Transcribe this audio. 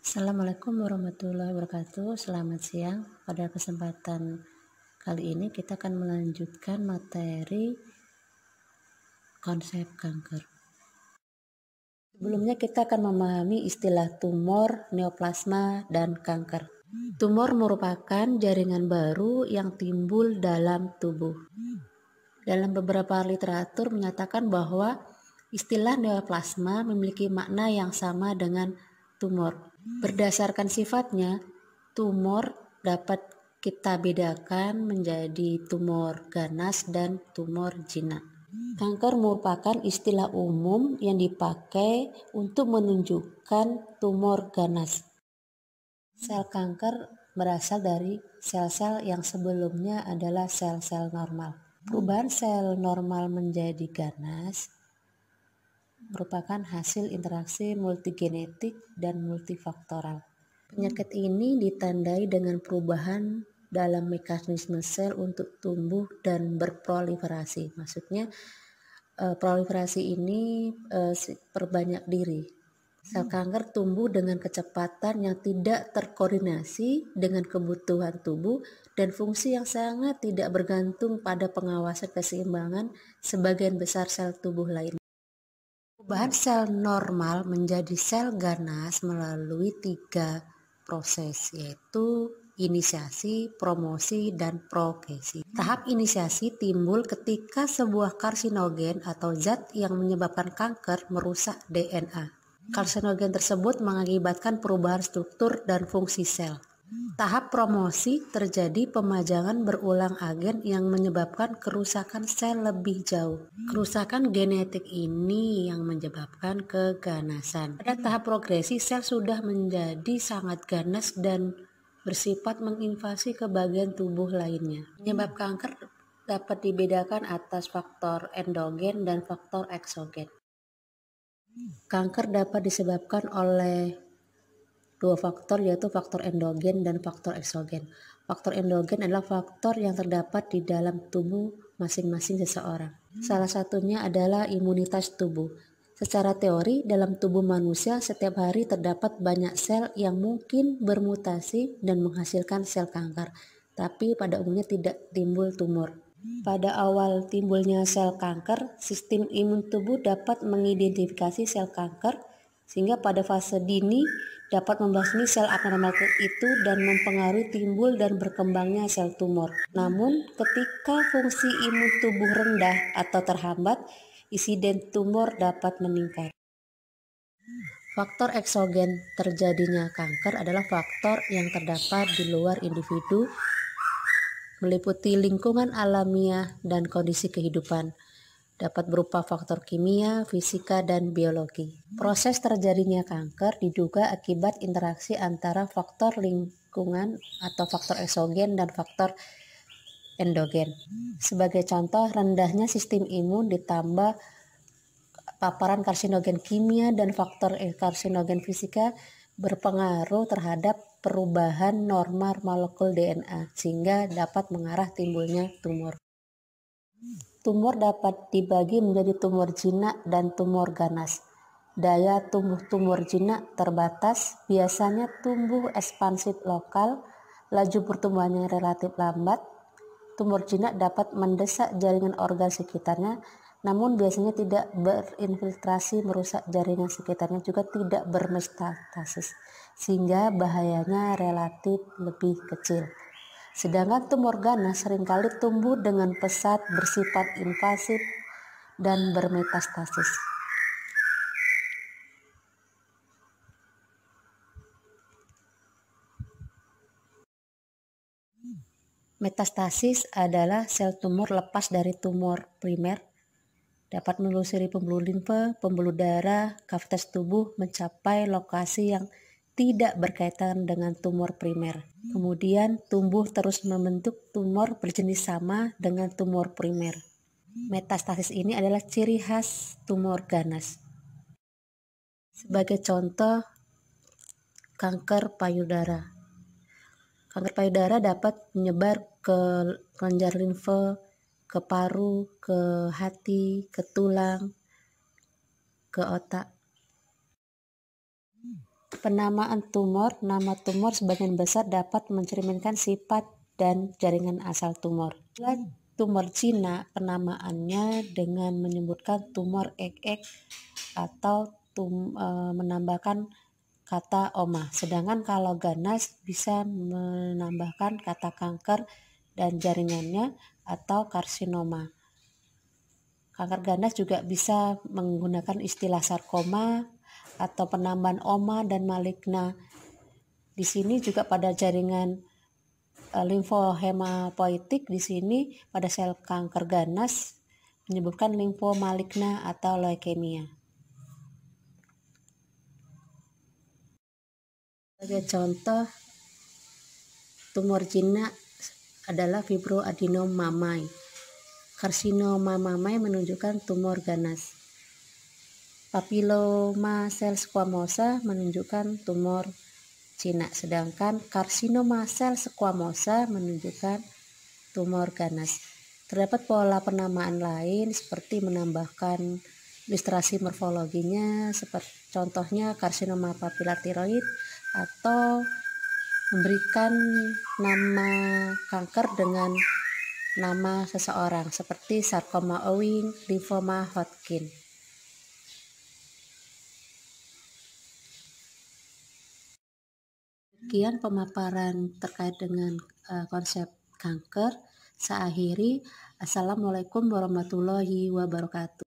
Assalamualaikum warahmatullahi wabarakatuh. Selamat siang. Pada kesempatan kali ini kita akan melanjutkan materi konsep kanker. Sebelumnya kita akan memahami istilah tumor, neoplasma, dan kanker. Tumor merupakan jaringan baru yang timbul dalam tubuh. Dalam beberapa literatur menyatakan bahwa istilah neoplasma memiliki makna yang sama dengan tumor. Berdasarkan sifatnya, tumor dapat kita bedakan menjadi tumor ganas dan tumor jinak. Kanker merupakan istilah umum yang dipakai untuk menunjukkan tumor ganas. Sel kanker berasal dari sel-sel yang sebelumnya adalah sel-sel normal. Perubahan sel normal menjadi ganas merupakan hasil interaksi multigenetik dan multifaktoral. Penyakit ini ditandai dengan perubahan dalam mekanisme sel untuk tumbuh dan berproliferasi. Maksudnya proliferasi ini perbanyak diri. Sel kanker tumbuh dengan kecepatan yang tidak terkoordinasi dengan kebutuhan tubuh dan fungsi yang sangat tidak bergantung pada pengawasan keseimbangan sebagian besar sel tubuh lainnya. Perubahan sel normal menjadi sel ganas melalui 3 proses, yaitu inisiasi, promosi, dan progresi. Tahap inisiasi timbul ketika sebuah karsinogen atau zat yang menyebabkan kanker merusak DNA. Karsinogen tersebut mengakibatkan perubahan struktur dan fungsi sel. Tahap promosi terjadi pemajangan berulang agen yang menyebabkan kerusakan sel lebih jauh. Kerusakan genetik ini yang menyebabkan keganasan. Pada tahap progresi, sel sudah menjadi sangat ganas dan bersifat menginvasi ke bagian tubuh lainnya. Penyebab kanker dapat dibedakan atas faktor endogen dan faktor eksogen. Kanker dapat disebabkan oleh 2 faktor, yaitu faktor endogen dan faktor eksogen. Faktor endogen adalah faktor yang terdapat di dalam tubuh masing-masing seseorang. Salah satunya adalah imunitas tubuh. Secara teori, dalam tubuh manusia setiap hari terdapat banyak sel yang mungkin bermutasi dan menghasilkan sel kanker, tapi pada umumnya tidak timbul tumor. Pada awal timbulnya sel kanker, sistem imun tubuh dapat mengidentifikasi sel kanker sehingga pada fase dini dapat membasmi sel abnormal itu dan mempengaruhi timbul dan berkembangnya sel tumor. Namun, ketika fungsi imun tubuh rendah atau terhambat, insiden tumor dapat meningkat. Faktor eksogen terjadinya kanker adalah faktor yang terdapat di luar individu, meliputi lingkungan alamiah dan kondisi kehidupan. Dapat berupa faktor kimia, fisika, dan biologi. Proses terjadinya kanker diduga akibat interaksi antara faktor lingkungan atau faktor eksogen dan faktor endogen. Sebagai contoh, rendahnya sistem imun ditambah paparan karsinogen kimia dan faktor karsinogen fisika berpengaruh terhadap perubahan norma molekul DNA sehingga dapat mengarah timbulnya tumor. Tumor dapat dibagi menjadi tumor jinak dan tumor ganas. Daya tumbuh tumor jinak terbatas, biasanya tumbuh ekspansif lokal, laju pertumbuhannya relatif lambat. Tumor jinak dapat mendesak jaringan organ sekitarnya, namun biasanya tidak berinfiltrasi merusak jaringan sekitarnya, juga tidak bermetastasis, sehingga bahayanya relatif lebih kecil. Sedangkan tumor ganas seringkali tumbuh dengan pesat, bersifat invasif, dan bermetastasis. Metastasis adalah sel tumor lepas dari tumor primer, dapat menelusuri pembuluh limfe, pembuluh darah, kavitas tubuh, mencapai lokasi yang tidak berkaitan dengan tumor primer. Kemudian tumbuh terus membentuk tumor berjenis sama dengan tumor primer. Metastasis ini adalah ciri khas tumor ganas. Sebagai contoh, kanker payudara. Kanker payudara dapat menyebar ke kelenjar limfe, ke paru, ke hati, ke tulang, ke otak. Penamaan tumor. Nama tumor sebagian besar dapat mencerminkan sifat dan jaringan asal tumor. Tumor Cina, penamaannya dengan menyebutkan tumor ek-ek atau menambahkan kata oma. Sedangkan kalau ganas bisa menambahkan kata kanker dan jaringannya atau karsinoma. Kanker ganas juga bisa menggunakan istilah sarkoma atau penambahan oma dan maligna. Di sini juga pada jaringan limfohematopoietik, di sini pada sel kanker ganas menyebutkan limfomaligna atau leukemia. Sebagai contoh, tumor Cina adalah fibroadenom mamai. Karsinoma mamai menunjukkan tumor ganas. Papiloma sel squamosa menunjukkan tumor Cina, sedangkan karsinoma sel squamosa menunjukkan tumor ganas. Terdapat pola penamaan lain seperti menambahkan ilustrasi morfologinya, seperti contohnya karsinoma papila tiroid, atau memberikan nama kanker dengan nama seseorang seperti sarkoma Ewing, limfoma Hodgkin. Sekian pemaparan terkait dengan konsep kanker. Saya akhiri. Assalamualaikum warahmatullahi wabarakatuh.